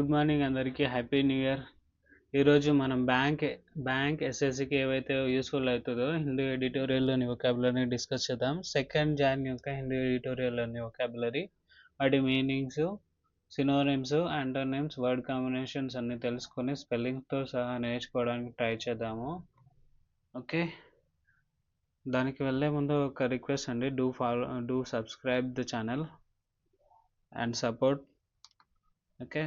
Good morning అందరికీ. Happy new year. ఈరోజు మనం బ్యాంక్ ఎస్ఎస్సికి ఏవైతే యూస్ఫుల్ అవుతుందో హిందూ ఎడిటోరియల్లోని వొకాబులరీని డిస్కస్ చేద్దాం. 2nd Jan యొక్క హిందూ ఎడిటోరియల్లోని వొకాబులరీ, వాటి meanings, synonyms, antonyms, word combinations అన్ని తెలుసుకొని స్పెల్లింగ్తో సహా నేర్చుకోవడానికి ట్రై చేద్దాము. ఓకే, దానికి వెళ్ళే ముందు ఒక రిక్వెస్ట్ అండి, do subscribe the channel and support. Okay,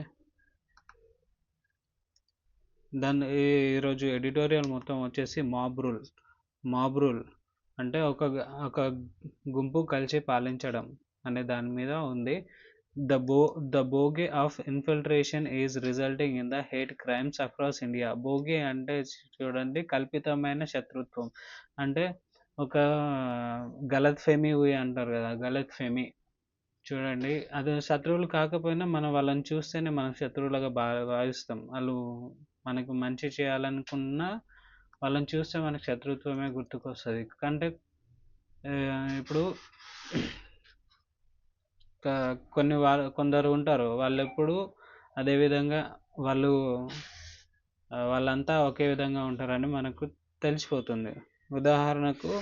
దాని ఈరోజు ఎడిటోరియల్ మొత్తం వచ్చేసి మాబ్ రూల్ అంటే ఒక గుంపు కలిసి పాలించడం అనే దాని మీద ఉంది. The bogey of infiltration is resulting in the hate crimes across India. Bogey అంటే చూడండి, కల్పితమైన శత్రుత్వం అంటే ఒక గలత్ ఫెమి అంటారు కదా, గలత్ ఫెమి. చూడండి, అది శత్రువులు కాకపోయినా మనం వాళ్ళని చూస్తేనే మనం శత్రువులుగా భావిస్తాం. వాళ్ళు మనకు మంచి చేయాలనుకున్నా వాళ్ళని చూస్తే మనకు శత్రుత్వమే గుర్తుకొస్తుంది. అంటే ఇప్పుడు కొందరు ఉంటారు, వాళ్ళు ఎప్పుడు అదేవిధంగా వాళ్ళంతా ఒకే విధంగా ఉంటారని మనకు తెలిసిపోతుంది. ఉదాహరణకు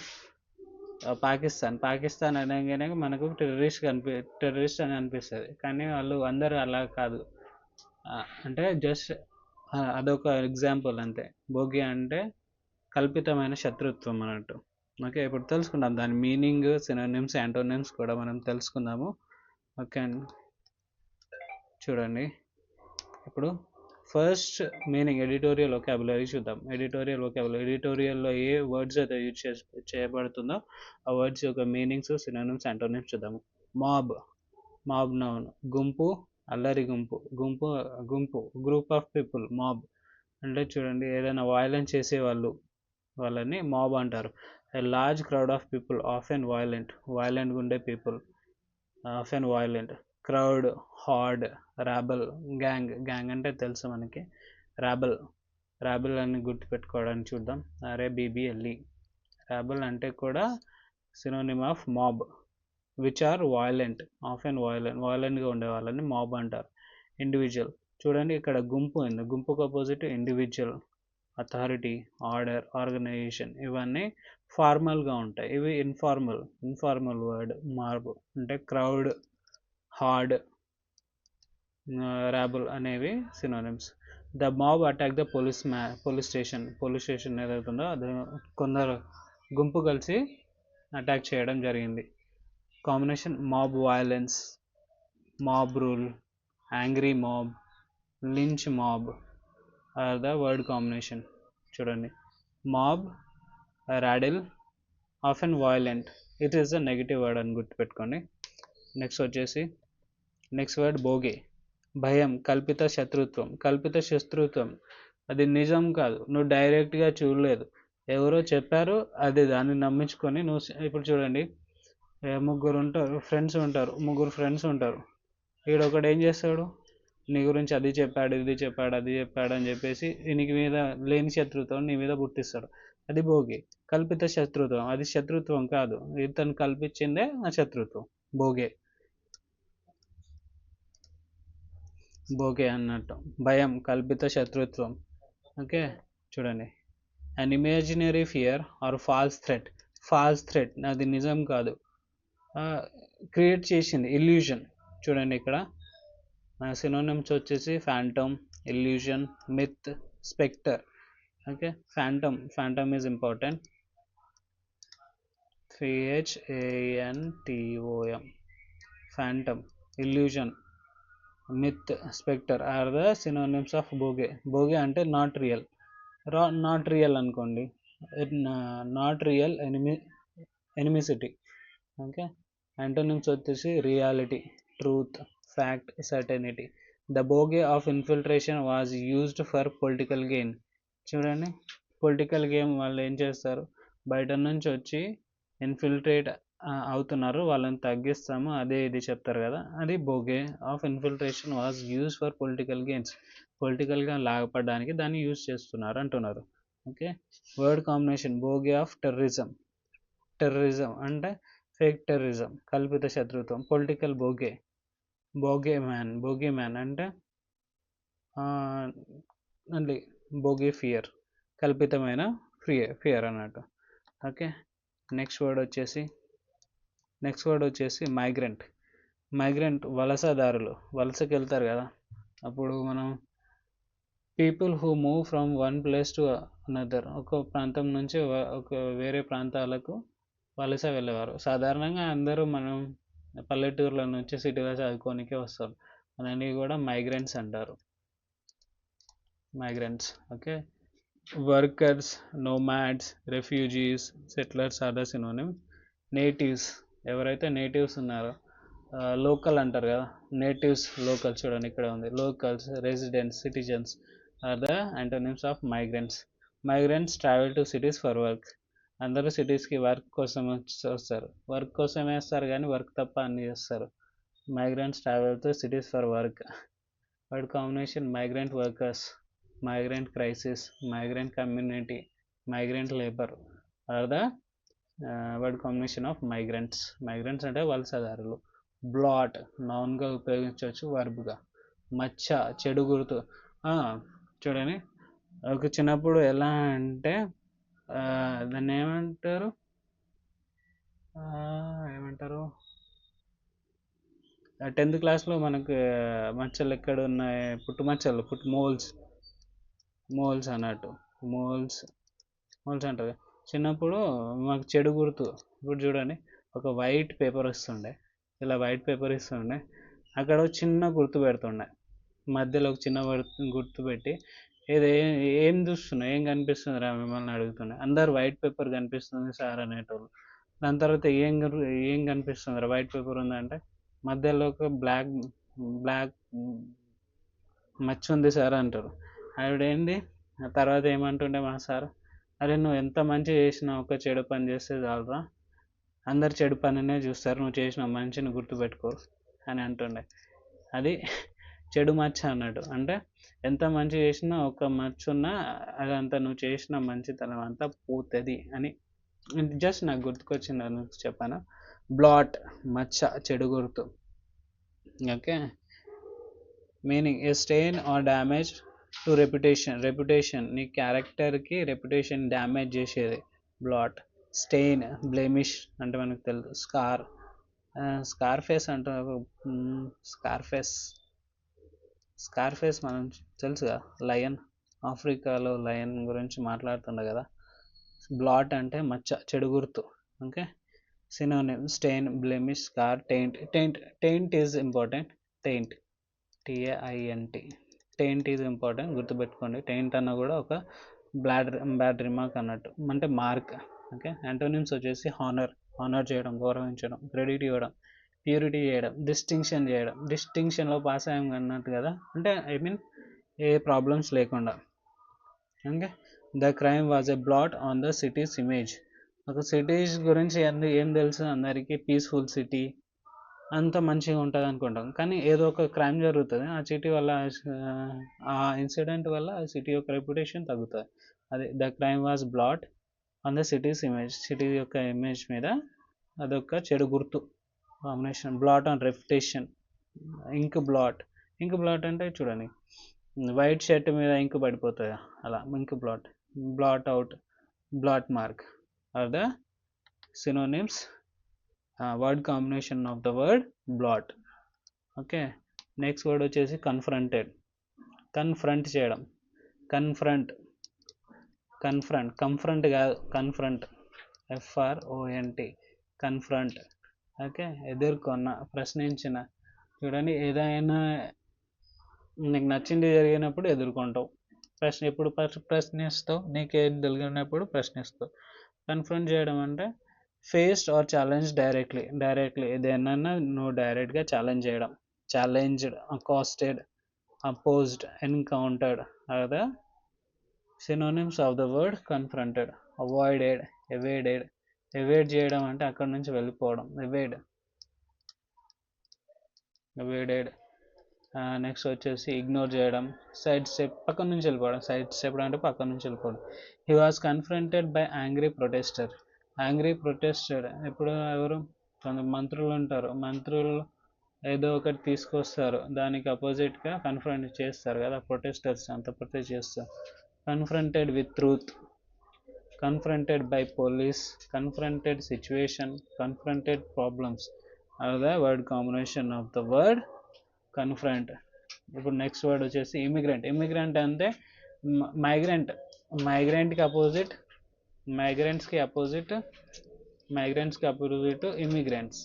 పాకిస్తాన్ అనగానే మనకు టెర్రరిస్ట్ అని అనిపిస్తుంది, కానీ వాళ్ళు అందరూ అలా కాదు. అంటే జస్ట్ అదొక ఎగ్జాంపుల్ అంతే. బోగి అంటే కల్పితమైన శత్రుత్వం అన్నట్టు. ఓకే, ఇప్పుడు తెలుసుకుందాం దాని మీనింగ్, సినోనిమ్స్, యాంటోనిమ్స్ కూడా మనం తెలుసుకుందాము. ఓకే అండి, చూడండి ఇప్పుడు ఫస్ట్ మీనింగ్ ఎడిటోరియల్ వొకాబులరీ చూద్దాం. ఎడిటోరియల్లో ఏ వర్డ్స్ అయితే యూజ్ చేయబడుతుందో ఆ వర్డ్స్ యొక్క మీనింగ్స్, సినోనిమ్స్, యాంటోనిమ్స్ చూద్దాము. మాబ్ నౌన్, గుంపు, అల్లరి గుంపు, గ్రూప్ ఆఫ్ పీపుల్. మాబ్ అంటే చూడండి, ఏదైనా వైలెన్స్ చేసే వాళ్ళని మాబ్ అంటారు. A large crowd of people, often వైలెంట్గా ఉండే people, often violent. Crowd, herd, rabble, gang అంటే తెలుసు మనకి. రాబల్ అని గుర్తుపెట్టుకోవడానికి చూద్దాం. RABBLE. రాబల్ అంటే కూడా synonym of mob, which are violent, often వైలెంట్గా ఉండే వాళ్ళని మాబ్ అంటారు. ఇండివిజువల్, చూడండి ఇక్కడ గుంపు ఉంది, గుంపుకు opposite individual. Authority, order, organisation ఇవన్నీ ఫార్మల్గా ఉంటాయి. ఇవి ఇన్ఫార్మల్ వర్డ్. మాబ్ అంటే క్రౌడ్, హార్డ్, రాబుల్ అనేవి synonyms. The mob attack the police station ఏదవుతుందో అది కొందరు గుంపు కలిసి అటాక్ చేయడం జరిగింది. Combination mob violence, mob rule, angry mob, Lynch mob are the word combination. చూడండి, mob, రాడిల్, often violent. It is a negative word అని గుర్తుపెట్టుకోండి. నెక్స్ట్ వర్డ్ బోగే, భయం, కల్పిత శత్రుత్వం. అది నిజం కాదు, నువ్వు డైరెక్ట్గా చూడలేదు, ఎవరో చెప్పారు, అది దాన్ని నమ్మించుకొని నువ్వు. ఇప్పుడు చూడండి, ముగ్గురు ఫ్రెండ్స్ ఉంటారు. వీడొకడు ఏం చేస్తాడు, నీ గురించి అది చెప్పాడు, ఇది చెప్పాడు, అది చెప్పాడు అని చెప్పేసి నీకు మీద లేని శత్రుత్వం నీ మీద పుట్టిస్తాడు. అది బోగే, కల్పిత శత్రుత్వం. అది శత్రుత్వం కాదు, ఇతను కల్పించిందే ఆ శత్రుత్వం. బోగే అన్నట్టు. భయం, కల్పిత శత్రుత్వం. ఓకే, చూడండి, an imaginary fear or false threat. అది నిజం కాదు, క్రియేట్ చేసింది, ఇల్యూజన్. చూడండి ఇక్కడ సినోనిమ్స్ వచ్చేసి phantom, illusion, myth, specter. Okay, phantom is important. PHANTOM, phantom, illusion, myth, specter are the synonyms of bogey. Bogey అంటే నాట్ రియల్ అనుకోండి, not real, animosity. Okay, antonyms వచ్చేసి reality, truth, fact, certainty. The bogey of infiltration was used for political gain. చూడండి, political game వాళ్ళు ఏం చేస్తారు, బయట నుంచి వచ్చి ఇన్ఫిల్ట్రేట్ అవుతున్నారు, వాళ్ళని తగ్గిస్తాము, అదే ఇది చెప్తారు కదా, అది bogey of infiltration was use for political gains. పొలిటికల్గా లాగపడడానికి దాన్ని యూజ్ చేస్తున్నారు అంటున్నారు. Okay, word combination, bogey of terrorism అంటే ఫేక్ టెర్రరిజం, కల్పిత శత్రుత్వం. పొలిటికల్ బోగే మ్యాన్ అంటే ఓన్లీ బోగి ఫియర్, కల్పితమైన ఫియర్ అన్నట్టు. ఓకే, నెక్స్ట్ వర్డ్ వచ్చేసి మైగ్రెంట్ వలసదారులు, వలసకి వెళ్తారు కదా. అప్పుడు మనం people who move from one place to another, ఒక ప్రాంతం నుంచి ఒక వేరే ప్రాంతాలకు వలస వెళ్ళేవారు. సాధారణంగా అందరూ మనం పల్లెటూర్ల నుంచి సిటీలో చదువుకోనికే వస్తారు, అలాంటి కూడా మైగ్రెంట్స్ అంటారు. Okay, workers, nomads, refugees, settlers are the synonym. Natives, ఎవరైతే నేటివ్స్ ఉన్నారో, లోకల్ అంటారు కదా, లోకల్ చూడండి ఇక్కడ ఉంది. Locals, residents, citizens are the antonyms of migrants travel to cities for work. అందరూ సిటీస్కి వర్క్ కోసం వస్తారు, వర్క్ కోసమే వస్తారు కానీ వర్క్ తప్ప అన్నీ చేస్తారు. Migrants travel to cities for work. Word combination migrant workers, migrant crisis, migrant community, migrant labour are the word combination of migrants అంటే వలసదారులు. బ్లాట్ నౌన్గా ఉపయోగించవచ్చు, వర్బ్గా. మచ్చ, చెడు గుర్తు. చూడండి, ఒక చిన్నప్పుడు ఎలా అంటే దాన్ని ఏమంటారు, టెన్త్ క్లాస్లో మనకు మచ్చలు ఎక్కడ ఉన్నాయి, పుట్టుమచ్చలు, మోల్స్ అన్నట్టు. మోల్స్ అంటారు. చిన్నప్పుడు మాకు చెడు గుర్తు. ఇప్పుడు చూడండి, ఒక వైట్ పేపర్ ఇస్తుండే, అక్కడ చిన్న గుర్తు పెడుతుండే, మధ్యలో ఒక చిన్న గుర్తు పెట్టి, ఏం చూస్తున్నా, ఏం కనిపిస్తుంది రా మిమ్మల్ని అడుగుతుండే. అందరు వైట్ పేపర్ కనిపిస్తుంది సార్ అనేటోళ్ళు. దాని తర్వాత ఏం కనిపిస్తుంది రా, వైట్ పేపర్ ఉందంటే మధ్యలో ఒక బ్లాక్ మచ్చ ఉంది సార్ అంటారు. ఆవిడేంది తర్వాత ఏమంటుండే మా సార్, అరే నువ్వు ఎంత మంచి చేసినా ఒక చెడు పని చేస్తే చాలరా, అందరు చెడు పనినే చూస్తారు, నువ్వు చేసిన మంచిని గుర్తుపెట్టుకోరు అని అంటుండే. అది చెడు మచ్చ అన్నట్టు. అంటే ఎంత మంచి చేసినా ఒక మచ్చ ఉన్నా అదంతా నువ్వు చేసిన మంచితనం అంతా పోతుంది అని జస్ట్ నాకు గుర్తుకొచ్చింది అని చెప్పాను. బ్లాట్ మచ్చ, చెడు గుర్తు. Okay, meaning a stain or damage to reputation నీ క్యారెక్టర్కి రెప్యుటేషన్ డ్యామేజ్ చేసేది బ్లాట్. స్టెయిన్, బ్లెమిష్ అంటే మనకు తెలుసు. స్కార్ఫేస్ అంటారు. స్కార్ఫేస్ మనం తెలుసుగా, లయన్, ఆఫ్రికాలో లయన్ గురించి మాట్లాడుతుండే కదా. బ్లాట్ అంటే మచ్చ, చెడు గుర్తు. Okay, synonym stain, blemish, scar, taint is important. Taint is important, గుర్తుపెట్టుకోండి. టెయింట్ అన్న కూడా ఒక బ్యాడ్ రిమార్క్ అన్నట్టు, అంటే మార్క్. ఓకే, యాంటోనిమ్స్ వచ్చేసి హానర్ చేయడం, గౌరవించడం, క్రెడిట్ ఇవ్వడం, ప్యూరిటీ చేయడం, డిస్టింక్షన్లో పాస్ అయ్యాం అన్నట్టు కదా, అంటే ఏ ప్రాబ్లమ్స్ లేకుండా. Okay, the crime was a blot on the city's image. ఒక సిటీస్ గురించి ఏం తెలుసు అందరికీ, పీస్ఫుల్ సిటీ, అంత మంచిగా ఉంటుంది అనుకుంటాం, కానీ ఏదో ఒక క్రైమ్ జరుగుతుంది, ఆ సిటీ వల్ల, ఆ ఇన్సిడెంట్ వల్ల ఆ సిటీ యొక్క రెప్యుటేషన్ తగ్గుతుంది. అది the crime was blot on the city's image, city యొక్క ఇమేజ్ మీద అదొక చెడు గుర్తు. Combination blot on reputation. Ink blot అంటే చూడండి, వైట్ షర్ట్ మీద ఇంక్ పడిపోతుంది అలా, ink blot out, blot mark are the synonyms, word combination of the word blot. Okay, next word వచ్చేసి కన్ఫ్రంట్ చేయడం. కంఫ్రంట్ కాదు, కన్ఫ్రంట్, FRONT, కన్ఫ్రంట్. ఓకే, ఎదుర్కొన్న, ప్రశ్నించిన. చూడండి, ఏదైనా నీకు నచ్చింది జరిగినప్పుడు ఎదుర్కొంటావు, ఎప్పుడు ప్రశ్నిస్తావు, నీకేం తెలిగినప్పుడు ప్రశ్నిస్తావు. కన్ఫ్రంట్ చేయడం అంటే ఫేస్డ్ ఆర్ ఛాలెంజ్ డైరెక్ట్లీ ఏదైనా నువ్వు డైరెక్ట్గా ఛాలెంజ్ చేయడం. Challenged, accosted, opposed, encountered are the synonyms of the word confronted. Avoided, evade చేయడం అంటే అక్కడ నుంచి వెళ్ళిపోవడం, ఎవేడెడ్. నెక్స్ట్ వచ్చేసి ఇగ్నోర్ చేయడం, సైడ్ స్టెప్, పక్కన నుంచి వెళ్ళిపోవడం. అంటే పక్కన నుంచి వెళ్ళిపోవడం. He was confronted by angry protested. ఇప్పుడు ఎవరు మంత్రులు ఉంటారు, మంత్రులు ఏదో ఒకటి తీసుకొస్తారు, దానికి అపోజిట్గా కన్ఫ్రంట్ చేస్తారు కదా ప్రొటెస్టర్స్, అంత ప్రొటెస్ట్ చేస్తారు. Confronted with truth, confronted by police, confronted situation, confronted problems are the word combination of the word confront. ఇప్పుడు నెక్స్ట్ వర్డ్ వచ్చేసి ఇమిగ్రెంట్. ఇమిగ్రెంట్ అంటే మైగ్రెంట్. మైగ్రెంట్కి అపోజిట్, మైగ్రెంట్స్కి అపోజిట్, మైగ్రెంట్స్కి అపోజిట్ ఇమిగ్రెంట్స్.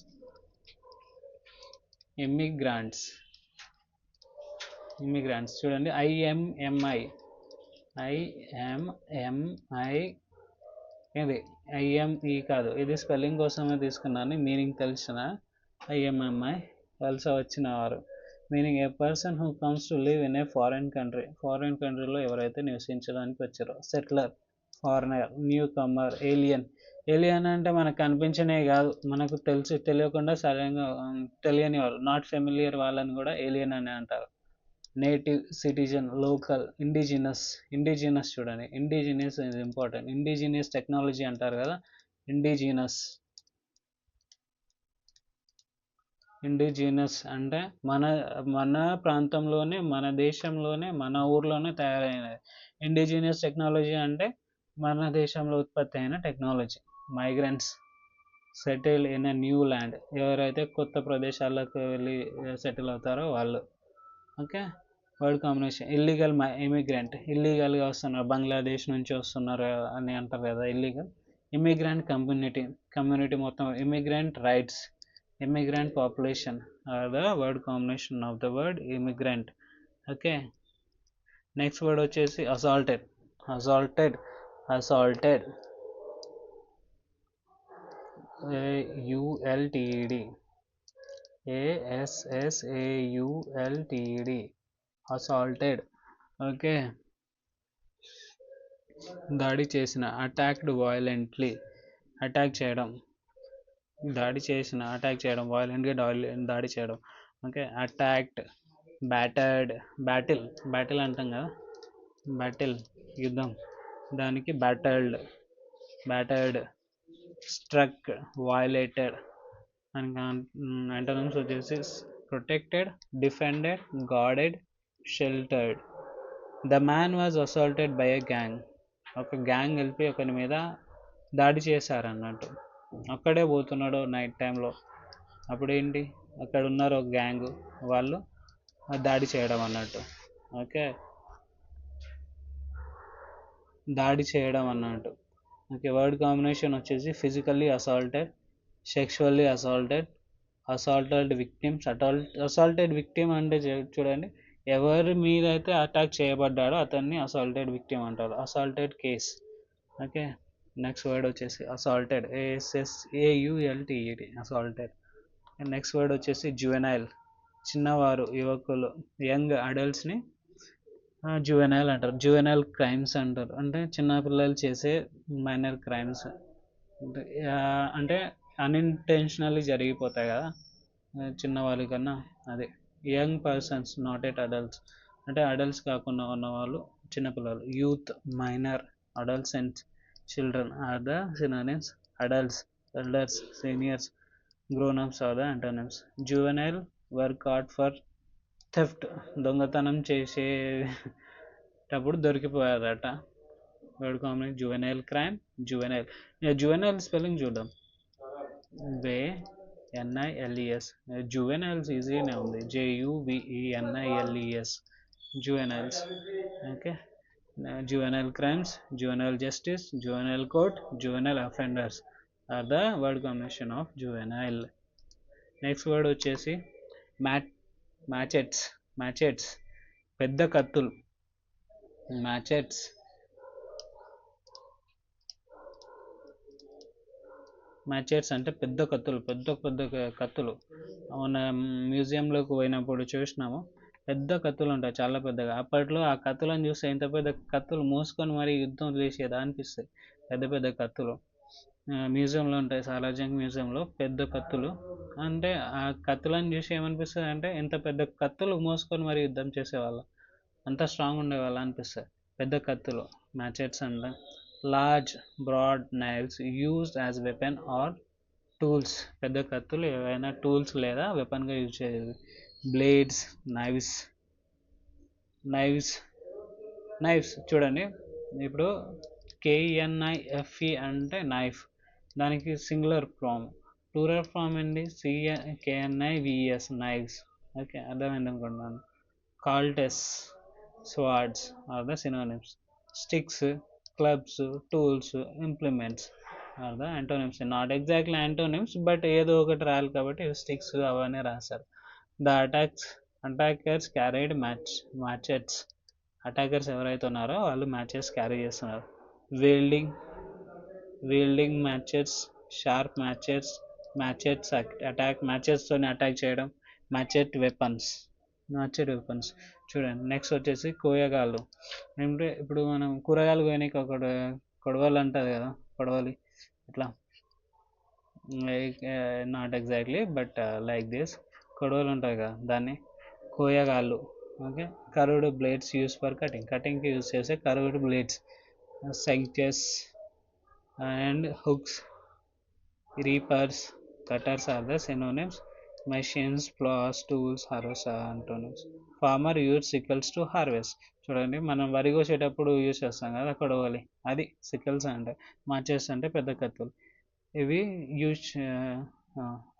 ఇమిగ్రాంట్స్, ఇమిగ్రాంట్స్ చూడండి, I M M I, ఐఎంఎంఐ, ఇది IME కాదు, ఇది స్పెల్లింగ్ కోసమే తీసుకున్నాను, మీనింగ్ తెలిసిన ఐఎంఎంఐ వలస వచ్చిన వారు. Meaning a person who comes to live in a foreign country. Foreign కంట్రీలో ఎవరైతే నివసించడానికి వచ్చారో. Settler, foreigner, newcomer, alien. Alien అంటే మనకు కనిపించనే కాదు, మనకు తెలియకుండా సడన్గా తెలియని వాళ్ళు, నాట్ ఫెమిలియర్ వాళ్ళని కూడా ఏలియన్ అని అంటారు. Native, citizen, local, indigenous. Indigenous చూడండి, indigenous is important. Indigenous technology అంటారు కదా, ఇండిజినస్. ఇండిజినస్ అంటే మన మన ప్రాంతంలోనే, మన దేశంలోనే, మన ఊర్లోనే తయారైనది. ఇండిజినియస్ టెక్నాలజీ అంటే మన దేశంలో ఉత్పత్తి అయిన technology. Migrants settle in a new land, ఎవరైతే కొత్త ప్రదేశాలకు వెళ్ళి సెటిల్ అవుతారో వాళ్ళు. Okay, word combination. Illegal immigrant, ఇల్లీగల్గా వస్తున్నారు, బంగ్లాదేశ్ నుంచి వస్తున్నారు అని అంటారు కదా, ఇల్లీగల్. ఇమిగ్రెంట్ కమ్యూనిటీ, కమ్యూనిటీ మొత్తం. Immigrant rights, immigrant population are the word combination of the word immigrant. Okay, next word వచ్చేసి assaulted. Assaulted, assaulted, AULTED, ASSAULTED, assaulted. Okay, దాడి చేసిన, అటాక్డ్ వైలెంట్లీ, అటాక్ చేయడం, దాడి చేసిన, అటాక్ చేయడం, వైలెంట్గా దాడి చేయడం. Okay, attacked, battered, battle, battle అంటాం కదా, బ్యాటిల్ యుద్ధం, దానికి బ్యాటర్డ్, బ్యాటర్డ్. Struck, violated. దానికి యాంటోనిమ్స్ వచ్చేసి protected, defended, guarded, sheltered. The man was assaulted by a gang. ఒక గ్యాంగ్ వెళ్ళి ఒకరి మీద దాడి చేశారన్నట్టు. అక్కడే పోతున్నాడు నైట్ టైంలో, అప్పుడేంటి, అక్కడ ఉన్నారు ఒక గ్యాంగ్, వాళ్ళు దాడి చేయడం అన్నట్టు. ఓకే, దాడి చేయడం అన్నట్టు. ఓకే, వర్డ్ కాంబినేషన్ వచ్చేసి physically assaulted, sexually assaulted, assaulted victims. Assaulted victim అంటే చూడండి, ఎవరి మీద అయితే అటాక్ చేయబడ్డాడో అతన్ని అసాల్టెడ్ విక్టిమ్ అంటారు, assaulted case. Okay, next word వచ్చేసి assaulted, ASSAULTED, assaulted. Next word వచ్చేసి జువెనైల్, చిన్నవారు, యువకులు, యంగ్ అడల్ట్స్ని జువెనైల్ అంటారు. జువెనైల్ క్రైమ్స్ అంటారు, అంటే చిన్నపిల్లలు చేసే మైనర్ క్రైమ్స్, అంటే అన్ఇంటెన్షనల్లీ జరిగిపోతాయి కదా చిన్నవాళ్ళ కన్నా, అదే. Young persons, not at adults, అంటే అడల్ట్స్ కాకుండా ఉన్నవాళ్ళు చిన్నపిల్లలు. Youth, minor, adolescents, children are the synonyms. Adults, elders, seniors, grown-ups are the antonyms. Juvenile were caught for theft, దొంగతనం చేసేటప్పుడు దొరికిపోయారట. Word combination juvenile crime, juvenile. Juvenile spelling చూద్దాం, JUVENILES. Juveniles ఈజీనే ఉంది, JUVENILES, juveniles. Okay, juvenile crimes, juvenile justice, juvenile court, juvenile offenders are the word combination of juvenile. Next word వచ్చేసి మ్యాచెట్స్. మ్యాచెట్స్ పెద్ద కత్తులు, మ్యాచెట్స్. మ్యాచెట్స్ అంటే పెద్ద కత్తులు, పెద్ద పెద్ద కత్తులు. మన మ్యూజియంలోకి పోయినప్పుడు చూసినాము, పెద్ద కత్తులు ఉంటాయి, చాలా పెద్దగా. అప్పట్లో ఆ కత్తులను చూస్తే ఇంత పెద్ద కత్తులు మోసుకొని మరి యుద్ధం చేసేదా అనిపిస్తాయి, పెద్ద పెద్ద కత్తులు. మ్యూజియంలో ఉంటాయి, సాలార్జంగ్ మ్యూజియంలో పెద్ద కత్తులు. అంటే ఆ కత్తులను చూసి ఏమనిపిస్తుంది అంటే, ఇంత పెద్ద కత్తులు మోసుకొని మరి యుద్ధం చేసేవాళ్ళు, అంత స్ట్రాంగ్ ఉండేవాళ్ళు అనిపిస్తుంది, పెద్ద కత్తులు, మ్యాచెట్స్ అంటే. Large broad knives used as weapon or tools, పెద్ద కత్తులు ఏవైనా టూల్స్ లేదా వెపన్గా యూజ్ చేసేది. Blades, knives. నైఫ్స్ చూడండి, ఇప్పుడు KNIFE అంటే నైఫ్, దానికి సింగులర్ ఫామ్. ప్లూరల్ ఫామ్ ఏంటి? KNIVES, knives. ఓకే, అర్థమైంది అనుకుంటున్నాను. Cutlasses, swords are the synonyms. Sticks, clubs, tools, implements are the antonyms. Not exactly antonyms, but ఏదో ఒకటి రాయాలి కాబట్టి స్టిక్స్ అవన్నీ రాశారు. The attackers carried machetes. Attackers ఎవరైతే ఉన్నారో వాళ్ళు మ్యాచెస్ క్యారీ చేస్తున్నారు. వీల్డింగ్ మ్యాచెట్స్, షార్ప్ మ్యాచెట్స్ అటాక్, మ్యాచెస్తోని అటాక్ చేయడం, మ్యాచెట్ వెపన్స్. చూడండి, నెక్స్ట్ వచ్చేసి కోయగాళ్ళు. అంటే ఇప్పుడు మనం కూరగాయలు కోయడానికి ఒక కొడవలి ఉంటుంది కదా, కొడవలి ఇట్లా, like not exactly but like this, కొడవలి ఉంటుంది కదా, దాన్ని కోయగాళ్ళు. Okay, curved blades used for కటింగ్కి యూస్ చేసే curved blades. Scythes and hooks, reapers, cutters are the synonyms. Machines, ploughs, tools, harvest antonyms. Farmer use sickles to harvest. చూడండి, మనం వరి కోసేటప్పుడు యూజ్ చేస్తాం కదా కొడవలి, అది సికల్స్ అంటే. మాచెస్ అంటే పెద్ద కత్తులు. ఇవి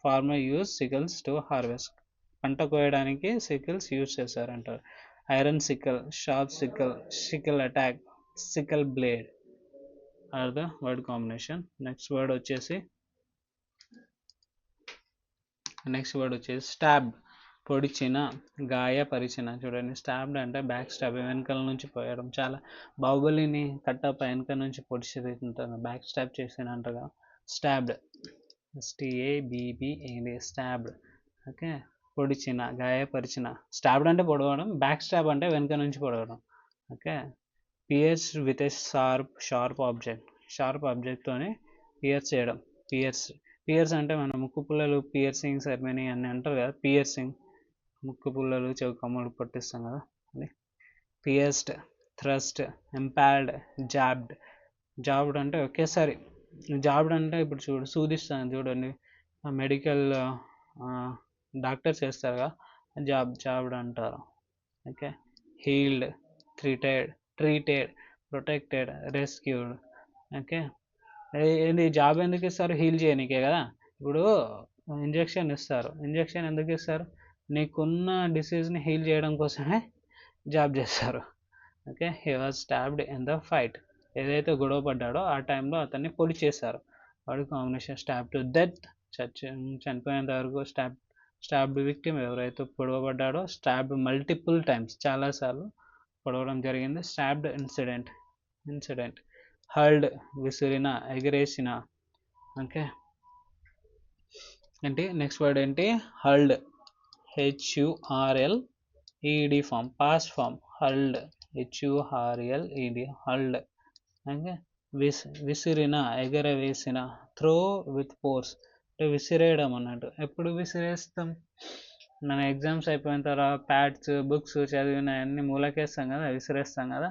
farmer use sickles to harvest, పంట కోయడానికి సికల్స్ యూజ్ చేశారంటారు. Iron sickle, sharp sickle attack, sickle blade are the word combination. Next word వచ్చేసి స్టాబ్, పొడిచిన, గాయపరిచిన. చూడండి, స్టాబ్డ్ అంటే బ్యాక్ స్టాబ్, వెనకాల నుంచి పోయడం. చాలా బాహుబలిని కట్టప్ప వెనక నుంచి పొడిచి ఉంటుంది, బ్యాక్ స్టాబ్ చేసినంటగా. Stabbed, STABBED, stabbed. ఓకే, పొడిచిన, గాయపరిచిన. స్టాబ్డ్ అంటే పొడవడం, బ్యాక్ స్టాబ్ అంటే వెనక నుంచి పొడవడం. Okay, pierce with a sharp ఆబ్జెక్ట్తోని పియర్స్ చేయడం. పియర్స్ అంటే మన ముక్కు పుల్లలు, పియర్సింగ్ సెరమనీ అని అంటారు కదా, పియర్సింగ్, ముక్కు పుల్లలు, చెవి కమ్ములు పట్టిస్తాం కదా అది. పియర్స్డ్, థ్రస్ట్, ఎంపాల్డ్, జాబ్డ్ అంటే ఒకేసారి. జాబ్డ్ అంటే ఇప్పుడు సూదిస్తాను చూడండి, మెడికల్ డాక్టర్స్ చేస్తారుగా, జాబ్డ్ అంటారు. Okay, healed, treated, protected, rescued. Okay, ఏంది జాబ్ ఎందుకు ఇస్తారు? హీల్ చేయడానికే కదా. ఇప్పుడు ఇంజెక్షన్ ఇస్తారు, ఇంజెక్షన్ ఎందుకు ఇస్తారు? నీకున్న డిసీజ్ని హీల్ చేయడం కోసమే జాబ్ చేస్తారు. Okay, he was stabbed in the fight. ఏదైతే గొడవ పడ్డాడో ఆ టైంలో అతన్ని పొడి చేశారు. వాడి కాంబినేషన్ స్టాబ్ టు డెత్, చనిపోయేంత వరకు స్టాబ్డ్ విక్టిమ్ ఎవరైతే పొడవ పడ్డాడో. స్టాబ్డ్ మల్టిపుల్ టైమ్స్, చాలాసార్లు పొడవడం జరిగింది. Stabbed incident. హర్ల్డ్, విసిరిన, ఎగిరేసిన. ఓకే, ఏంటి నెక్స్ట్ వర్డ్ ఏంటి? Hurled, HURLED form, past form. Hurled, HURLED, hurled. Okay, విసిరిన, ఎగరవేసిన. త్రో విత్ ఫోర్స్ అంటే విసిరేయడం అన్నట్టు. ఎప్పుడు విసిరేస్తాం? మన ఎగ్జామ్స్ అయిపోయిన తర్వాత ప్యాడ్స్, బుక్స్ చదివిన అన్ని మూలకేస్తాం కదా, విసిరేస్తాం కదా,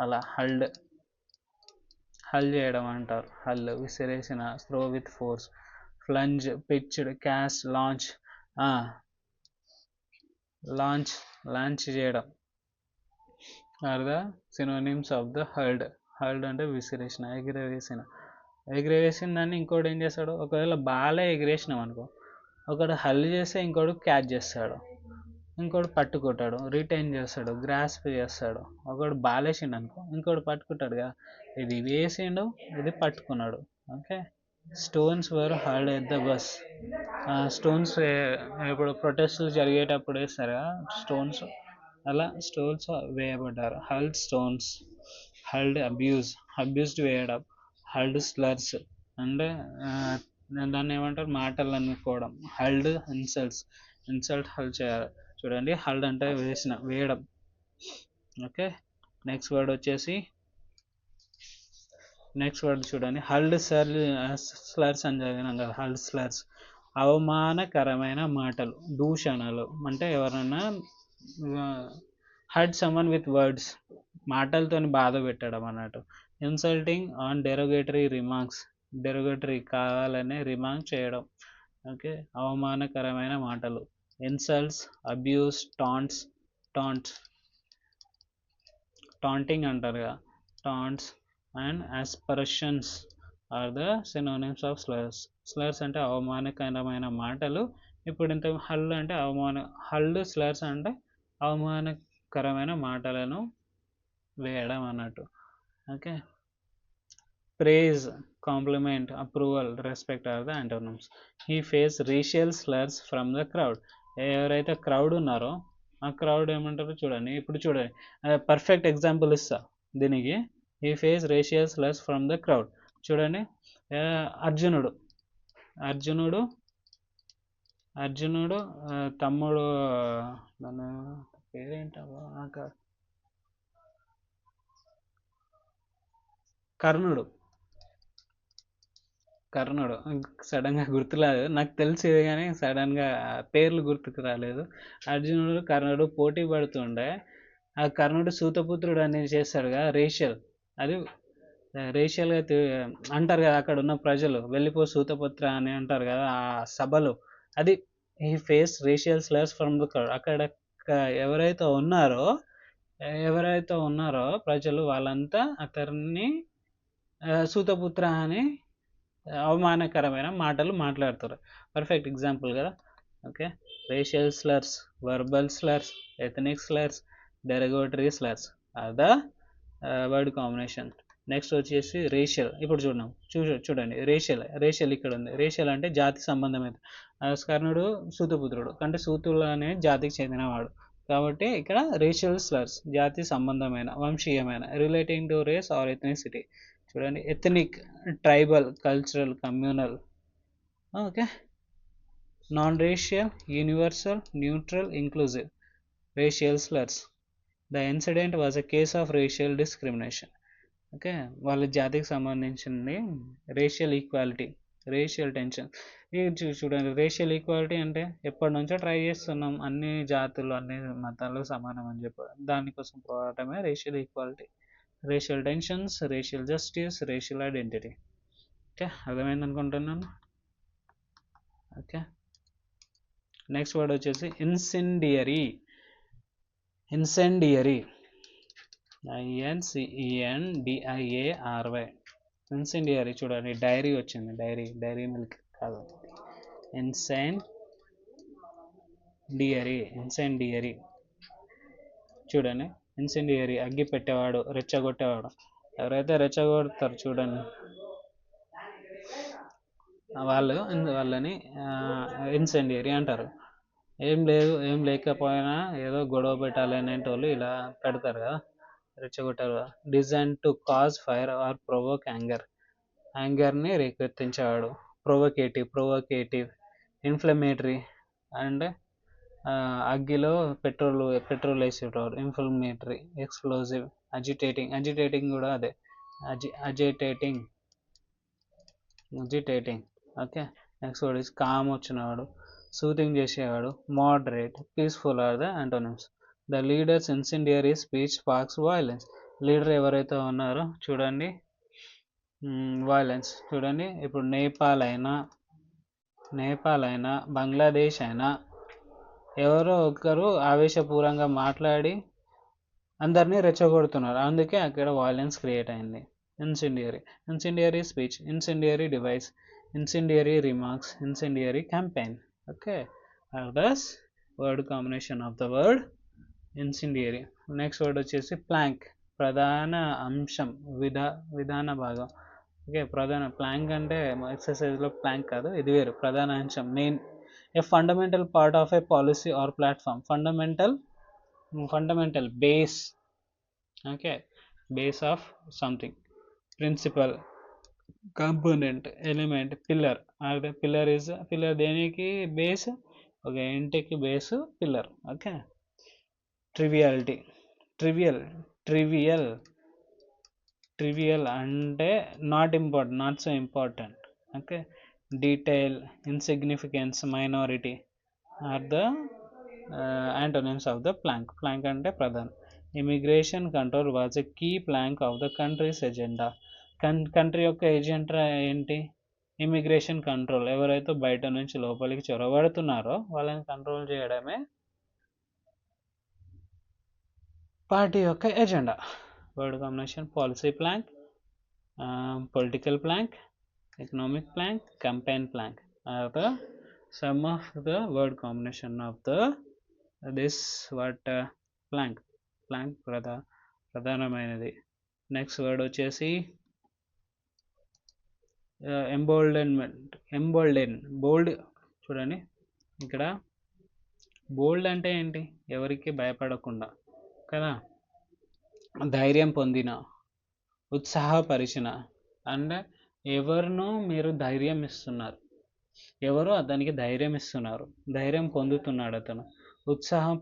అలా హల్డ్ చేయడం అంటారు. హల్, విసిరేసిన. Throw with force. Plunge, pitched, cast, launch చేయడం are the synonyms of the hurled అంటే విసిరేసిన, ఎగిరవేసిన దాన్ని ఇంకోటి ఏం చేస్తాడు? ఒకవేళ బాలే ఎగిరేసినాం అనుకో, ఒకడు హల్ చేస్తే ఇంకోటి క్యాచ్ చేస్తాడు, ఇంకోటి పట్టుకుంటాడు, రిటైన్ చేస్తాడు, గ్రాస్ప్ చేస్తాడు. ఒకడు బాలేసిండు అనుకో, ఇంకోటి పట్టుకుంటాడు కదా, ఇది వేసిండు, ఇది పట్టుకున్నాడు. Okay, stones were hurled at the bus. Stones ఇప్పుడు ప్రొటెస్ట్లు జరిగేటప్పుడు వేస్తారు కదా స్టోన్స్, అలా స్టోన్స్ వేయబడ్డారు. Hurled stones. హర్ల్డ్ అబ్యూస్డ్ వేయడం. హర్ల్డ్ స్లర్స్ అంటే దాన్ని ఏమంటారు? మాటలు అనుకోవడం. హర్ల్డ్ ఇన్సల్ట్ హల్ చేయాలి. చూడండి, హర్ల్డ్ అంటే వేయడం. ఓకే, నెక్స్ట్ వర్డ్ చూడండి, హర్ల్డ్ స్లర్స్ అని చదివినాం కదా. హర్ల్డ్ స్లర్స్, అవమానకరమైన మాటలు, దూషణలు. అంటే ఎవరన్నా హర్ట్ సమ్మన్ విత్ వర్డ్స్, మాటలతో బాధ పెట్టడం అన్నట్టు. ఇన్సల్టింగ్ ఆన్ డెరోగేటరీ రిమార్క్స్, డెరోగటరీ కావాలనే రిమార్క్ చేయడం. ఓకే, అవమానకరమైన మాటలు. ఇన్సల్ట్స్, అబ్యూస్, టాంటింగ్ అంటారు కదా, taunts and aspersions are the synonyms of slurs. Slurs అంటే అవమానకరమైన మాటలు. ఇప్పుడు ఇంత హల్ అంటే హల్డ్ స్లర్స్ అంటే అవమానకరమైన మాటలను వేయడం అన్నట్టు. Okay, praise, compliment, approval, respect are the antonyms. He face racial slurs from the crowd. ఎవరైతే క్రౌడ్ ఉన్నారో ఆ క్రౌడ్ ఏమంటారో చూడండి. ఇప్పుడు చూడండి, పర్ఫెక్ట్ ఎగ్జాంపుల్ ఇస్తా దీనికి. He face racial slurs from the crowd. చూడండి, అర్జునుడు అర్జునుడు అర్జునుడు తమ్ముడు, దాని పేరేంటో, కర్ణుడు సడన్గా గుర్తురాలేదు, నాకు తెలిసి కానీ సడన్గా పేర్లు గుర్తుకు రాలేదు. అర్జునుడు కర్ణుడు పోటీ పడుతుండే. ఆ కర్ణుడు సూతపుత్రుడు అనేది చేస్తాడు కదా, రేషియల్. అది రేషియల్గా అంటారు కదా అక్కడ ఉన్న ప్రజలు, వెళ్ళిపో సూతపుత్ర అని అంటారు కదా ఆ సభలో. అది ఈ face racial slurs from the crowd. అక్కడ ఎవరైతే ఉన్నారో ప్రజలు వాళ్ళంతా అతన్ని సూతపుత్ర అని అవమానకరమైన మాటలు మాట్లాడుతారు. పర్ఫెక్ట్ ఎగ్జాంపుల్ కదా. Okay, racial slurs, verbal slurs, ethnic slurs, derogatory slurs are the word combination. Next వచ్చేసి రేషియల్. ఇప్పుడు చూడండి రేషియల్ ఇక్కడ ఉంది. రేషియల్ అంటే జాతి సంబంధమైన. కర్ణుడు సూతపుత్రుడు అంటే సూతులు అనే జాతికి చెందినవాడు కాబట్టి ఇక్కడ రేషియల్ స్లర్స్, జాతి సంబంధమైన, వంశీయమైన, relating to race or ethnicity. చూడండి, ethnic, tribal, cultural, communal. Okay, non racial, universal, neutral, inclusive. Racial slurs. The incident was a case of racial discrimination. Okay, వాళ్ళ జాతికి సంబంధించింది. Racial equality, racial tension. ఇది చూడండి, racial equality అంటే ఎప్పటి నుంచో try చేస్తున్నాం, అన్ని జాతులు అన్ని మతాలు సమానం అని చెప్పి, దానికోసం పోరాటమే racial equality. Racial tensions, racial justice, racial identity. Okay, అర్థమైంది అనుకుంటున్నాను. ఓకే, నెక్స్ట్ వర్డ్ వచ్చేసి ఇన్సెండియరీ. INCENDIARY. ఇన్సెండియరీ. చూడండి, డైరీ వచ్చింది, డైరీ మిల్క్ కాదు, ఇన్సెండియరీ. చూడండి, ఇన్సెండియరీ అగ్గి పెట్టేవాడు, రెచ్చగొట్టేవాడు. ఎవరైతే రెచ్చగొడతారు చూడండి వాళ్ళని ఇన్సెండియరీ అంటారు. ఏం లేకపోయినా ఏదో గొడవ పెట్టాలి అనేటోళ్ళు ఇలా పెడతారు కదా, రెచ్చగొట్టారు. Design to cause fire or provoke యాంగర్ని రేకెత్తించేవాడు. ప్రొవోకేటివ్, ఇన్ఫ్లమేటరీ అంటే అగ్గిలో పెట్రోల్ వేసేటవాడు, ఇన్ఫ్లమేటరీ. ఎక్స్ప్లోజివ్, అజిటేటింగ్ కూడా అదే, agitating. Okay, next word is calm, వచ్చినవాడు, సూతింగ్ చేసేవాడు. Moderate, peaceful are the antonyms. The leaders incendiary speech sparks violence. Leader ఎవరైతే ఉన్నారో చూడండి, వైలెన్స్. చూడండి, ఇప్పుడు నేపాల్ అయినా బంగ్లాదేశ్ అయినా ఎవరో ఒకరు ఆవేశపూర్వంగా మాట్లాడి అందరినీ రెచ్చగొడుతున్నారు, అందుకే అక్కడ వైలెన్స్ క్రియేట్ అయింది. Incendiary speech, incendiary device, incendiary remarks, incendiary campaign. Okay, thus word combination of the word incendiary. Next word వచ్చేసి ప్లాంక్, ప్రధాన అంశం, విధాన భాగం. ఓకే, ప్లాంక్ అంటే ఎక్సర్సైజ్లో ప్లాంక్ కాదు, ఇది వేరు. ప్రధాన అంశం, main. A fundamental part of a policy or platform. Fundamental base. Okay, base of something. Principle, component, element, pillar. Pillar దేనికి బేస్? ఒక ఇంటికి బేస్ పిల్లర్. ఓకే, ట్రివియల్ అంటే not so important. Okay, detail, insignificance, minority are the antonyms of the plank అంటే ప్రధాన. Immigration control was a key plank of the country's agenda. Country యొక్క agent ఏంటి? Immigration control. ఎవరైతే బయట నుంచి లోపలికి చొరబడుతున్నారో వాళ్ళని కంట్రోల్ చేయడమే పార్టీ యొక్క agenda. Word combination policy plank, political plank, economic plank, campaign plank are the some of the word combination of the this what plank ప్రధానమైనది. నెక్స్ట్ వర్డ్ వచ్చేసి ఎంబోల్డెన్. బోల్డ్ చూడండి ఇక్కడ, బోల్డ్ అంటే ఏంటి? ఎవరికి భయపడకుండా కదా, ధైర్యం పొందిన, ఉత్సాహపరిచిన. అంటే ఎవరినో మీరు ధైర్యం ఇస్తున్నారు, ఎవరో అతనికి ధైర్యం ఇస్తున్నారు, ధైర్యం పొందుతున్నాడు అతను, ఉత్సాహం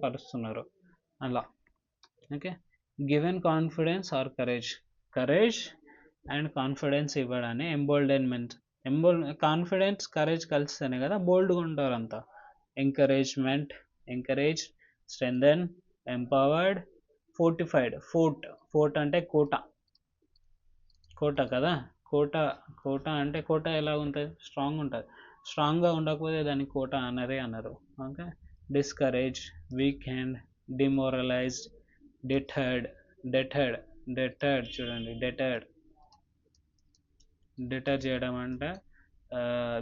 పరుస్తున్నారు అలా. Okay, given confidence or courage and confidence ఇవ్వడాన్ని ఎంబోల్డెన్మెంట్. కాన్ఫిడెన్స్ కరేజ్ కలిస్తేనే కదా బోల్డ్గా ఉంటారు అంతా. Encourage, strengthen, empowered, fortified. Fort అంటే కోట కదా, కోట అంటే కోట ఎలా ఉంటుంది? స్ట్రాంగ్ ఉంటుంది. స్ట్రాంగ్గా ఉండకపోతే దాన్ని కోట అనరు. Okay, discourage, weaken, demoralised, deterred చూడండి, డెటర్ చేయడం అంటే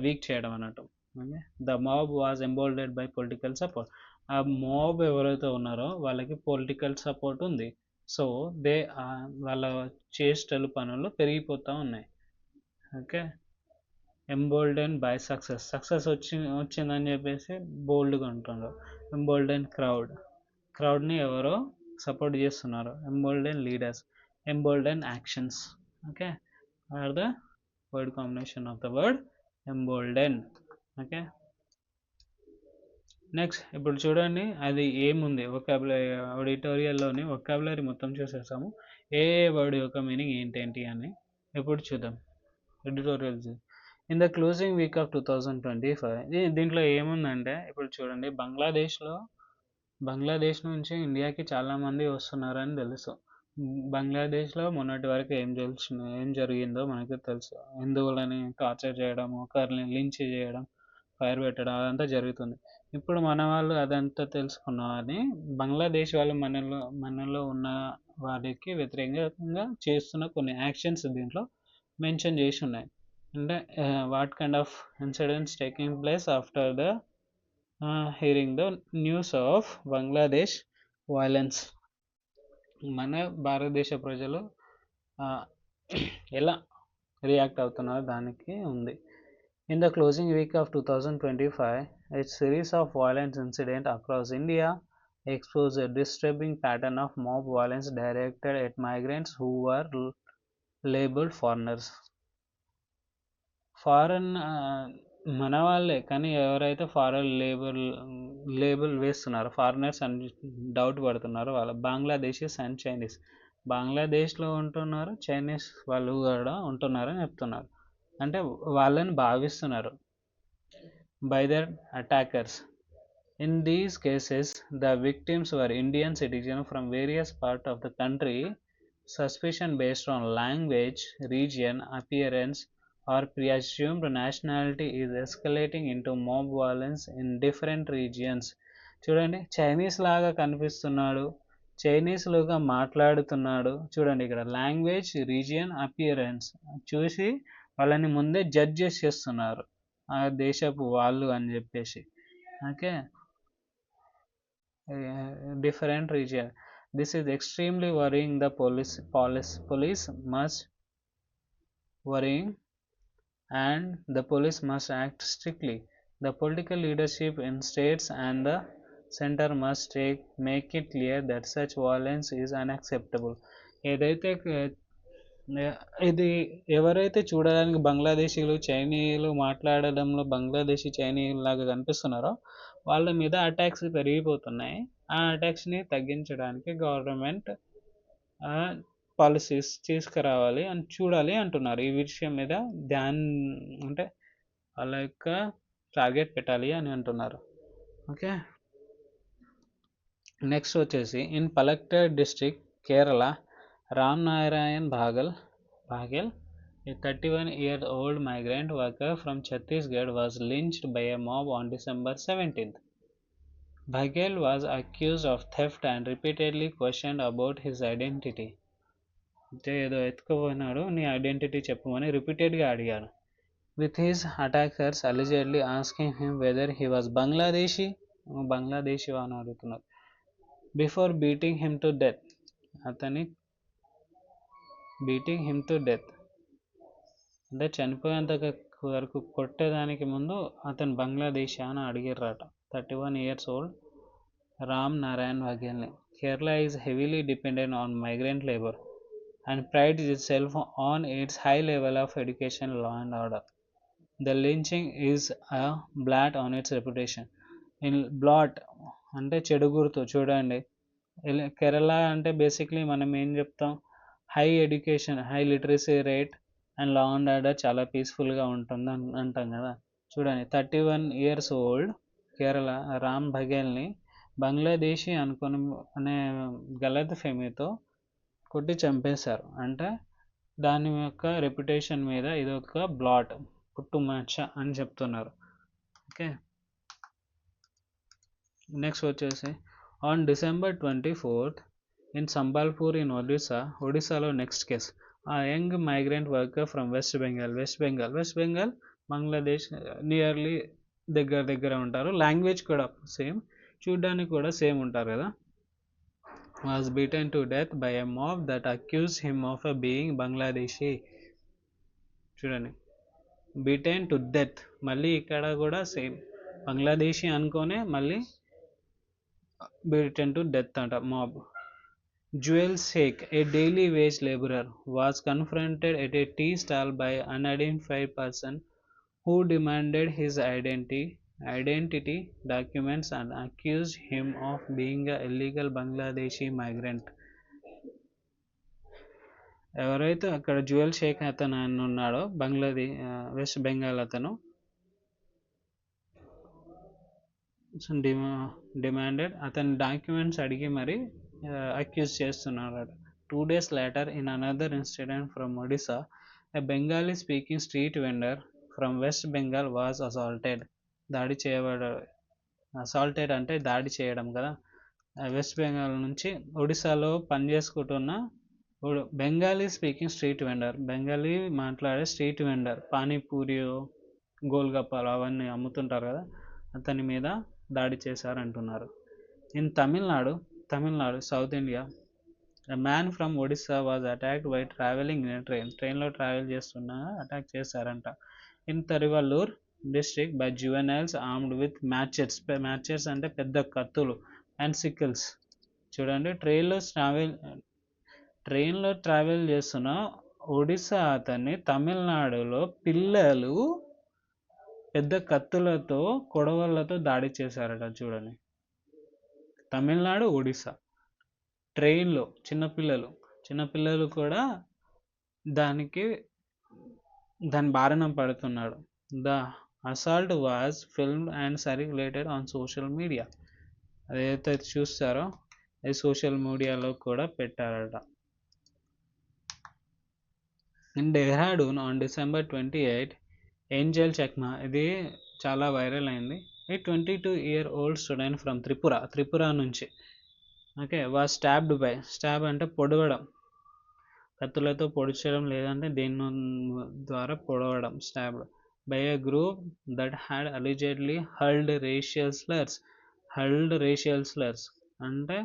వీక్ చేయడం అన్నట్టు. Okay, the mob was emboldened by political support. ఆ మాబ్ ఎవరైతే ఉన్నారో వాళ్ళకి పొలిటికల్ సపోర్ట్ ఉంది. సో వాళ్ళ చేష్టలు పనులు పెరిగిపోతూ ఉన్నాయి. ఓకే, ఎంబోల్డెన్ బై సక్సెస్ వచ్చిందని చెప్పేసి బోల్డ్గా ఉంటున్నారు. ఎంబోల్డెన్ క్రౌడ్ని ఎవరో సపోర్ట్ చేస్తున్నారు. Embolden leaders, embolden actions. Okay, are the word combination of the word embolden. Okay, next ఇప్పుడు చూడండి అది ఏముంది ఆడిటోరియల్లోని వొకాబులరీ మొత్తం చూసేసాము. ఏ వర్డ్ యొక్క మీనింగ్ ఏంటేంటి అని ఇప్పుడు చూద్దాం. Editorials in the closing week off 2025. దీంట్లో ఏముందంటే ఇప్పుడు చూడండి, బంగ్లాదేశ్ నుంచి ఇండియాకి చాలామంది వస్తున్నారని తెలుసు. బంగ్లాదేశ్లో మొన్నటి వరకు ఏం జరిగిందో మనకు తెలుసు. హిందువులని టార్చర్ చేయడం, ఒకరిని లించ్ చేయడం, ఫైర్ పెట్టడం అదంతా జరుగుతుంది. ఇప్పుడు మన వాళ్ళు అదంతా తెలుసుకున్నామని బంగ్లాదేశ్ వాళ్ళు మనలో ఉన్న వారికి వ్యతిరేకంగా చేస్తున్న కొన్ని యాక్షన్స్ దీంట్లో మెన్షన్ చేసి ఉన్నాయి. అంటే what kind of incidents taking place after the hearing the news of Bangladesh violence. మన భారతదేశ ప్రజలు ఎలా రియాక్ట్ అవుతున్నారో దానికి ఉంది. In the closing week of 2025, a series of violent incidents across India exposed a disturbing pattern of mob violence directed at migrants who were labeled foreigners. Foreign మన వాళ్ళే కానీ ఎవరైతే ఫారెన్ లేబుల్ వేస్తున్నారో, ఫారినర్స్ అని doubt పడుతున్నారో వాళ్ళ Bangladeshis and Chinese. బంగ్లాదేశ్లో ఉంటున్నారు, Chinese వాళ్ళు కూడా ఉంటున్నారని చెప్తున్నారు. అంటే వాళ్ళని భావిస్తున్నారు by their attackers. In these cases, the victims were Indian citizens from various parts of the country. Suspicion based on language, region, appearance, or presumed nationality is escalating into mob violence in different regions. చూడండి, Chinese లాగా కనిపిస్తున్నాడు, Chinese లాగా మాట్లాడుతున్నాడు. చూడండి ఇక్కడ language, region, appearance చూసి వాళ్ళని ముందే జడ్జ్ చేస్తున్నారు ఆ దేశపు వాళ్ళు అని చెప్పేసి. Okay, different region. This is extremely worrying. The police must worrying and the police must act strictly. The political leadership in states and the center must make it clear that such violence is unacceptable. ఏదైతే ఇది ఎవరైతే చూడడానికి బంగ్లాదేశీలు చైనీయులు మాట్లాడడంలో బంగ్లాదేశీ చైనీయులు లాగా కనిపిస్తున్నారో వాళ్ళ మీద attacks పెరిగిపోతున్నాయి. ఆ అటాక్స్ని తగ్గించడానికి గవర్నమెంట్ పాలసీస్ తీసుకురావాలి అని చూడాలి అంటున్నారు. ఈ విషయం మీద అంటే వాళ్ళ యొక్క టార్గెట్ పెట్టాలి అని అంటున్నారు. ఓకే, నెక్స్ట్ వచ్చేసి in Palakkad district, Kerala, Ram Narayan Bhagal, a 31-year-old migrant worker from Chhattisgarh, was lynched by a mob on December 17th. Baghel was accused of theft and repeatedly questioned about his identity. అంటే ఏదో ఎత్తుకుపోయినాడు, నీ identity చెప్పమని రిపీటెడ్గా అడిగాడు. With his attackers allegedly asking him whether he was Bangladeshi, Bangladeshi అని అడుగుతున్నారు, before beating him to death. అతని beating him to death అంటే చనిపోయేంత వరకు కొట్టేదానికి ముందు అతను బంగ్లాదేశీ అని అడిగారట. 31 years old Ram Narayan Bhagelni. Kerala is heavily dependent on migrant labor and prides itself on its high level of education, law and order. The lynching is a blot on its reputation. In blot అంటే చెడు గుర్తు. చూడండి, కేరళ అంటే basically మనం ఏం చెప్తాం, high education, high literacy rate and law and order చాలా పీస్ఫుల్గా ఉంటుంది అంటాం కదా. చూడండి, 31 years old కేరళ రామ్ బఘేల్ని బంగ్లాదేశీ అనే గలత్ ఫెమీతో కొట్టి చంపేశారు. అంటే దాని యొక్క రెప్యుటేషన్ మీద ఇదొక బ్లాట్, పుట్టుమచ్చ అని చెప్తున్నారు. ఓకే, నెక్స్ట్ వచ్చేసి on December 24th in Sambalpur in ఒడిస్సాలో నెక్స్ట్ కేస్, ఆ young migrant worker from West Bengal Bangladesh nearly దగ్గర ఉంటారు, లాంగ్వేజ్ కూడా సేమ్, చూడ్డానికి కూడా సేమ్ ఉంటారు కదా. was beaten to death by a mob that accused him of being Bangladeshi. చూడండి, beaten to death, మళ్ళీ ఇక్కడ కూడా సేమ్ బంగ్లాదేశీ అనుకోనే మళ్ళీ beaten to death అంట mob. Jewel Sheikh, a daily wage laborer, was confronted at a tea stall by an unidentified person who demanded his identity documents and accused him of being an illegal Bangladeshi migrant. ఎవరైతే అక్కడ jewel Sheikh అతను ఉన్నాడో west Bengal అతను demanded, అతని documents అడిగి మరి accuse చేస్తున్నాడు. 2 days later, in another incident from Odisha, a Bengali speaking street vendor from West Bengal was assaulted. దాడి చేయబడ్డాడు. అసాల్టెడ్ అంటే దాడి చేయడం కదా. వెస్ట్ బెంగాల్ నుంచి ఒడిశాలో పనిచేసుకుంటున్న Bengali speaking street vendor, Bengali మాట్లాడే స్ట్రీట్ వెండర్, పానీపూరి, గోల్గప్పాలు అవన్నీ అమ్ముతుంటారు కదా, అతని మీద దాడి చేశారంటున్నారు. In Tamil Nadu south India, a man from Odisha was attacked while traveling in a ట్రైన్లో ట్రావెల్ చేస్తున్నా అటాక్ చేశారంట. In Tiruvallur district by juveniles armed with machetes అంటే పెద్ద కత్తులు అండ్ సికిల్స్. చూడండి, ట్రైన్లో ట్రావెల్ చేస్తున్న ఒడిశా అతన్ని తమిళనాడులో పిల్లలు పెద్ద కత్తులతో, కొడవళ్ళతో దాడి చేశారట. చూడండి, తమిళనాడు ఒడిశా ట్రైన్లో చిన్నపిల్లలు కూడా దాని బారిన పడుతున్నాడు. The assault was filmed and circulated on social media. అదైతే చూస్తారో అది సోషల్ మీడియాలో కూడా పెట్టారట. In Dehradun on December 28, Angel Chakma, ఇది చాలా వైరల్ అయింది. ఏ 22-year-old స్టూడెంట్ ఫ్రమ్ త్రిపుర నుంచి, ఓకే, వాజ్ స్టాబ్ అంటే పొడవడం, కత్తులతో పొడిచడం లేదంటే దేని ద్వారా పొడవడం, stabbed by a group that had allegedly hurled racial slurs అంటే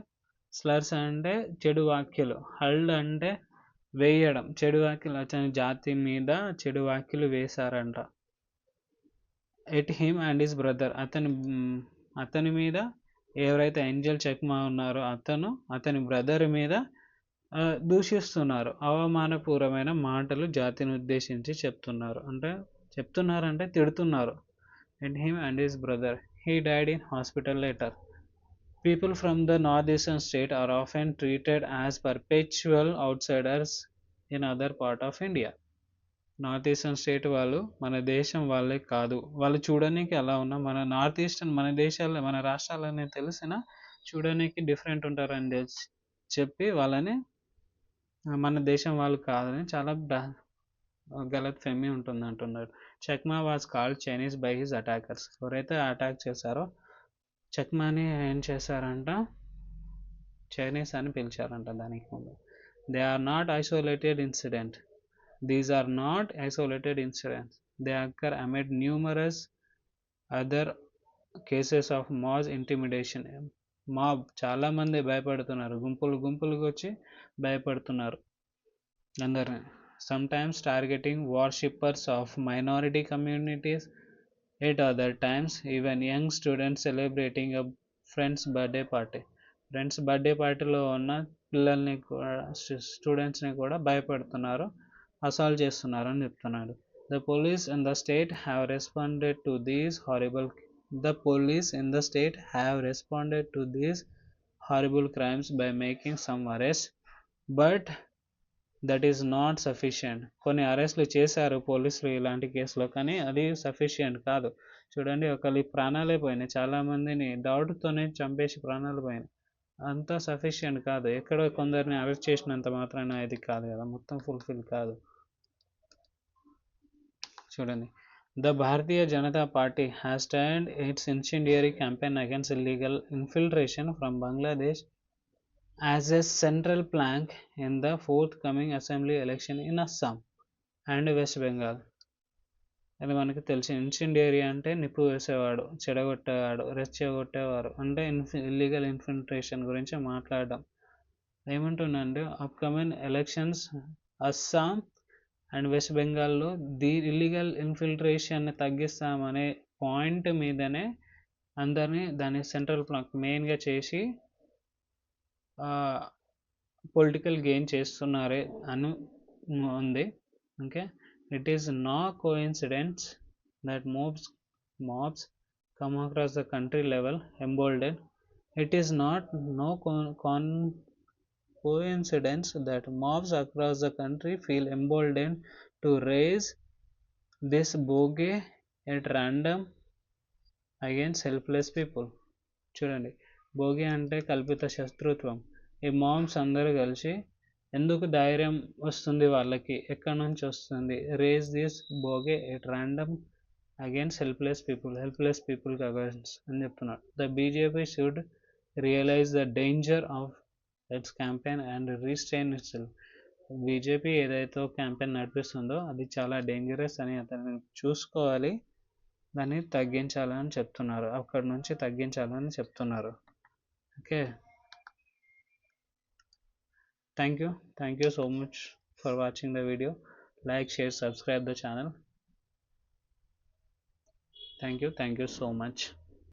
స్లర్స్ అంటే చెడు వాక్యలు, హర్ల్డ్ అంటే వేయడం, చెడు వాక్యలు, అతని జాతి మీద చెడు వాక్యలు వేశారంట. At him and his brother, అతని మీద ఎవరైతే ఏంజెల్ చెక్మా ఉన్నారో అతని బ్రదర్ మీద దూషిస్తున్నారు, అవమానపూర్వమైన మాటలు జాతిని ఉద్దేశించి చెప్తున్నారంటే తిడుతున్నారు. At him and his brother, he died in hospital later. People from the northeastern state are often treated as perpetual outsiders in other part of India. North eastern state వాళ్ళు మన దేశం వాళ్ళే కాదు, వాళ్ళు చూడడానికి ఎలా ఉన్నా నార్త్ ఈస్టర్న్ మన రాష్ట్రాలనే తెలిసినా చూడడానికి డిఫరెంట్ ఉంటారని చెప్పి వాళ్ళని మన దేశం వాళ్ళు కాదని చాలా గలత్ ఫెమి ఉంటుంది అంటున్నాడు. Chakma was called Chinese by his attackers. ఎవరైతే అటాక్ చేశారో చక్మాని ఏం చేశారంట, చైనీస్ అని పిలిచారంట దానికి ముందు. They are not isolated incident. These are not isolated incidents. They occur amid numerous other cases of mass intimidation. Mob చాలా మంది భయపడుతున్నారు, గుంపులుగా వచ్చి భయపడుతున్నారు అందరిని. Sometimes targeting worshippers of minority communities. At other times, even young students celebrating a friend's birthday party. Friends birthday పార్టీలో ఉన్న పిల్లల్ని కూడా, స్టూడెంట్స్ని కూడా భయపెడుతున్నారు, అసాల్ట్ చేస్తున్నారు అని చెప్తున్నాడు. The police in the state have responded to these horrible crimes by making some arrests, but that is not sufficient. కొన్ని అరెస్టులు చేశారు పోలీసులు ఇలాంటి కేసులో, కానీ అది సఫిషియంట్ కాదు. చూడండి, ఒకరి ప్రాణాలే పోయినాయి, చాలామందిని డౌట్తోనే చంపేసి ప్రాణాలు పోయినాయి. అంతా సఫిషియంట్ కాదు. ఎక్కడో కొందరిని అరెస్ట్ చేసినంత మాత్రాన ఇది కాదు కదా, మొత్తం ఫుల్ఫిల్ కాదు. చూడండి, the Bharatiya Janata party has turned it's incendiary campaign against illegal infiltration from Bangladesh as a central plank in the forthcoming assembly election in Assam and West Bengal. అది మనకి తెలిసి, ఇన్సెండియరీ అంటే నిప్పు వేసేవాడు, చెడగొట్టేవాడు, రెచ్చగొట్టేవారు, అంటే ఇల్లీగల్ ఇన్ఫిల్ట్రేషన్ గురించి మాట్లాడడం. ఏమంటుందంటే upcoming elections Assam and west బెంగాల్లో ఇల్లీగల్ ఇన్ఫిల్ట్రేషన్ని తగ్గిస్తామనే పాయింట్ మీదనే అందరినీ దాన్ని సెంట్రల్ ప్లాంక్ మెయిన్గా చేసి పొలిటికల్ గెయిన్ చేస్తున్నారే అని ఉంది. Okay, it is no coincidence that mobs come across the country level emboldened. It is not no coincidence that mobs across the country feel emboldened to raise this bouquet at random against helpless people. చూడండి, భోగి అంటే కల్పిత శత్రుత్వం. ఈ moms అందరూ కలిసి ఎందుకు ధైర్యం వస్తుంది వాళ్ళకి, ఎక్కడి నుంచి వస్తుంది, rage this bogey at random against helpless పీపుల్కి అగైన్స్ అని చెప్తున్నాడు. The BJP should realise the danger of its campaign and restrain itself. BJP ఏదైతే క్యాంపెయిన్ నడిపిస్తుందో అది చాలా డేంజరస్ అని అతను చూసుకోవాలి, దాన్ని తగ్గించాలని చెప్తున్నారు, అక్కడి నుంచి తగ్గించాలని చెప్తున్నారు. Okay, thank you so much for watching the video. Like, share, subscribe the channel. Thank you so much.